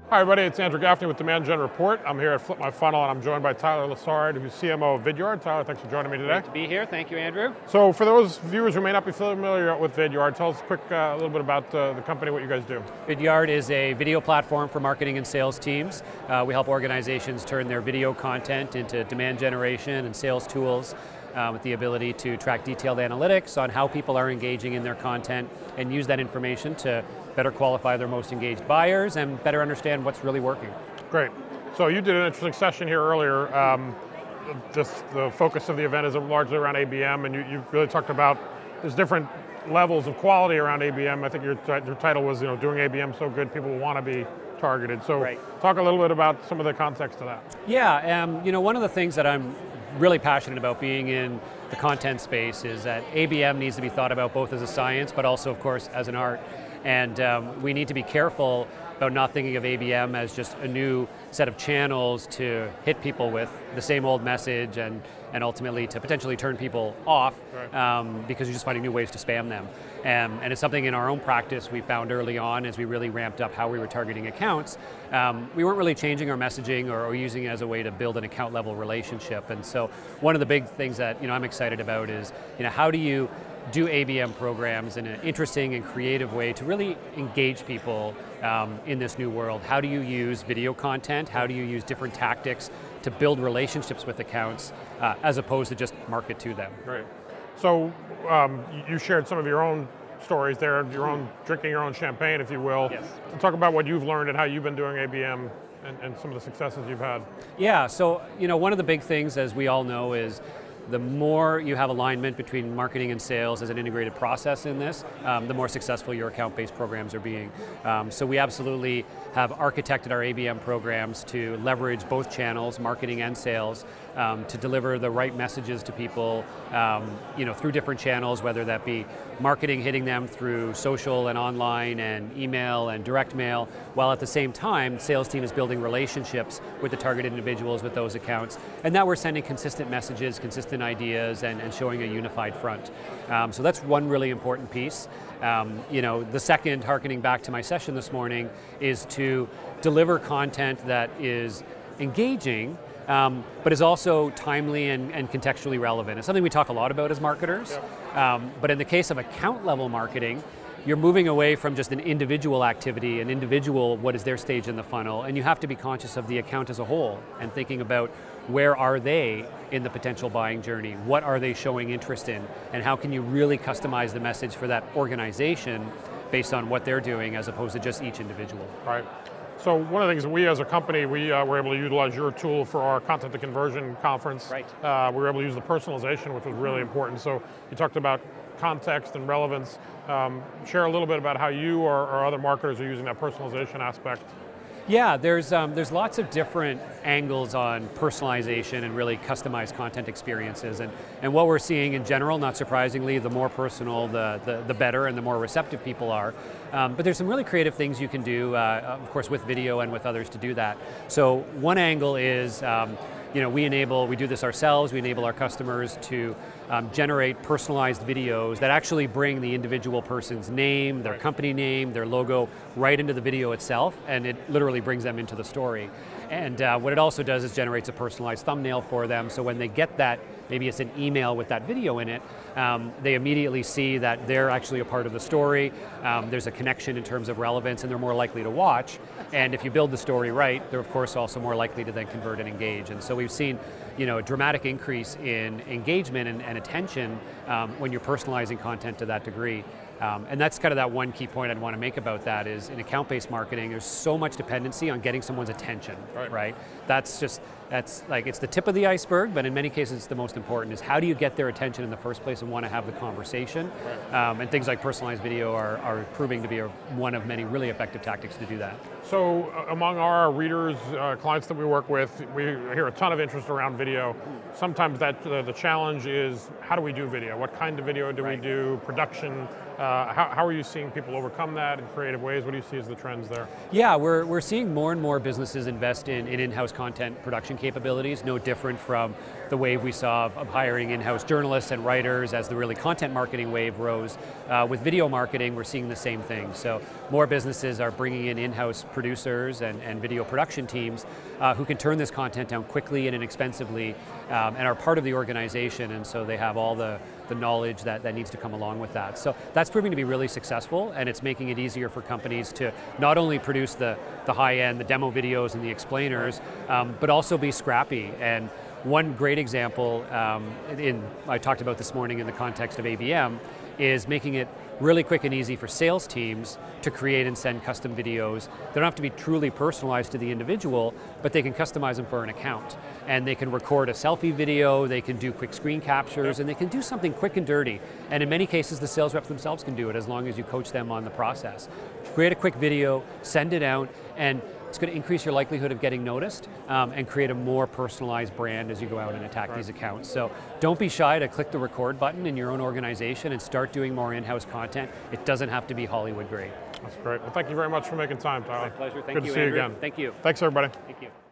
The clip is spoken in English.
Hi everybody, it's Andrew Gaffney with Demand Gen Report. I'm here at Flip My Funnel and I'm joined by Tyler Lessard, who's CMO of Vidyard. Tyler, thanks for joining me today. Great to be here, thank you Andrew. So for those viewers who may not be familiar with Vidyard, tell us a little bit about the company, what you guys do. Vidyard is a video platform for marketing and sales teams. We help organizations turn their video content into demand generation and sales tools with the ability to track detailed analytics on how people are engaging in their content and use that information to better qualify their most engaged buyers and better understand what's really working. Great. So you did an interesting session here earlier. The focus of the event is largely around ABM, and you really talked about there's different levels of quality around ABM. I think your title was, doing ABM so good people want to be targeted. So talk a little bit about some of the context of that. Yeah, one of the things that I'm really passionate about being in the content space is that ABM needs to be thought about both as a science, but also, of course, as an art. And we need to be careful about not thinking of ABM as just a new set of channels to hit people with the same old message and ultimately to potentially turn people off because you're just finding new ways to spam them. And it's something in our own practice we found early on as we really ramped up how we were targeting accounts. We weren't really changing our messaging or using it as a way to build an account level relationship. And so one of the big things that I'm excited about is how do you do ABM programs in an interesting and creative way to really engage people in this new world. How do you use video content? How do you use different tactics to build relationships with accounts as opposed to just market to them? Right. So you shared some of your own stories there, drinking your own champagne, if you will. Yes. Talk about what you've learned and how you've been doing ABM and some of the successes you've had. Yeah, so one of the big things, as we all know, is the more you have alignment between marketing and sales as an integrated process in this, the more successful your account-based programs are being. So we absolutely have architected our ABM programs to leverage both channels, marketing and sales, to deliver the right messages to people through different channels, whether that be marketing hitting them through social and online and email and direct mail, while at the same time, the sales team is building relationships with the targeted individuals with those accounts. And now we're sending consistent messages, consistent ideas, and showing a unified front. So that's one really important piece. The second, harkening back to my session this morning, is to deliver content that is engaging, but is also timely and contextually relevant. It's something we talk a lot about as marketers, but in the case of account level marketing, you're moving away from just an individual activity, an individual, what is their stage in the funnel, and you have to be conscious of the account as a whole and thinking about where are they in the potential buying journey, what are they showing interest in, and how can you really customize the message for that organization based on what they're doing as opposed to just each individual. Right. So one of the things that we as a company, we were able to utilize your tool for our content to conversion conference. Right. We were able to use the personalization, which was really important. So you talked about context and relevance. Share a little bit about how you or other marketers are using that personalization aspect. Yeah, there's lots of different angles on personalization and really customized content experiences, and what we're seeing in general, not surprisingly, the more personal, the better, and the more receptive people are. But there's some really creative things you can do, of course, with video and with others to do that. So one angle is, we do this ourselves. We enable our customers to generate personalized videos that actually bring the individual person's name, their company name, their logo right into the video itself, and it literally brings them into the story. And what it also does is generates a personalized thumbnail for them, so when they get that, maybe it's an email with that video in it, they immediately see that they're actually a part of the story, there's a connection in terms of relevance, and they're more likely to watch. And if you build the story right, they're of course also more likely to then convert and engage. And so we've seen a dramatic increase in engagement and attention when you're personalizing content to that degree. And that's kind of that one key point I'd want to make about that is in account-based marketing, there's so much dependency on getting someone's attention, right? That's like, it's the tip of the iceberg, but in many cases it's the most important, is how do you get their attention in the first place and want to have the conversation? And things like personalized video are proving to be one of many really effective tactics to do that. So among our readers, clients that we work with, we hear a ton of interest around video. Sometimes the challenge is, how do we do video? What kind of video do we do? Production? How are you seeing people overcome that in creative ways? What do you see as the trends there? Yeah, we're seeing more and more businesses invest in in-house content production capabilities, no different from the wave we saw of hiring in-house journalists and writers years as the really content marketing wave rose. With video marketing, we're seeing the same thing. So more businesses are bringing in in-house producers and video production teams who can turn this content down quickly and inexpensively and are part of the organization, and so they have all the knowledge that needs to come along with that. So that's proving to be really successful, and it's making it easier for companies to not only produce the high-end, the demo videos and the explainers, but also be scrappy. And one great example, I talked about this morning in the context of ABM, is making it really quick and easy for sales teams to create and send custom videos. They don't have to be truly personalized to the individual, but they can customize them for an account. And they can record a selfie video, they can do quick screen captures, and they can do something quick and dirty. And in many cases, the sales reps themselves can do it as long as you coach them on the process. Create a quick video, send it out, and it's going to increase your likelihood of getting noticed and create a more personalized brand as you go out and attack these accounts. So don't be shy to click the record button in your own organization and start doing more in-house content. It doesn't have to be Hollywood grade. That's great. Well, thank you very much for making time, Tyler. My pleasure. Thank Good you, to see Andrew. you again. Thank you. Thanks, everybody. Thank you.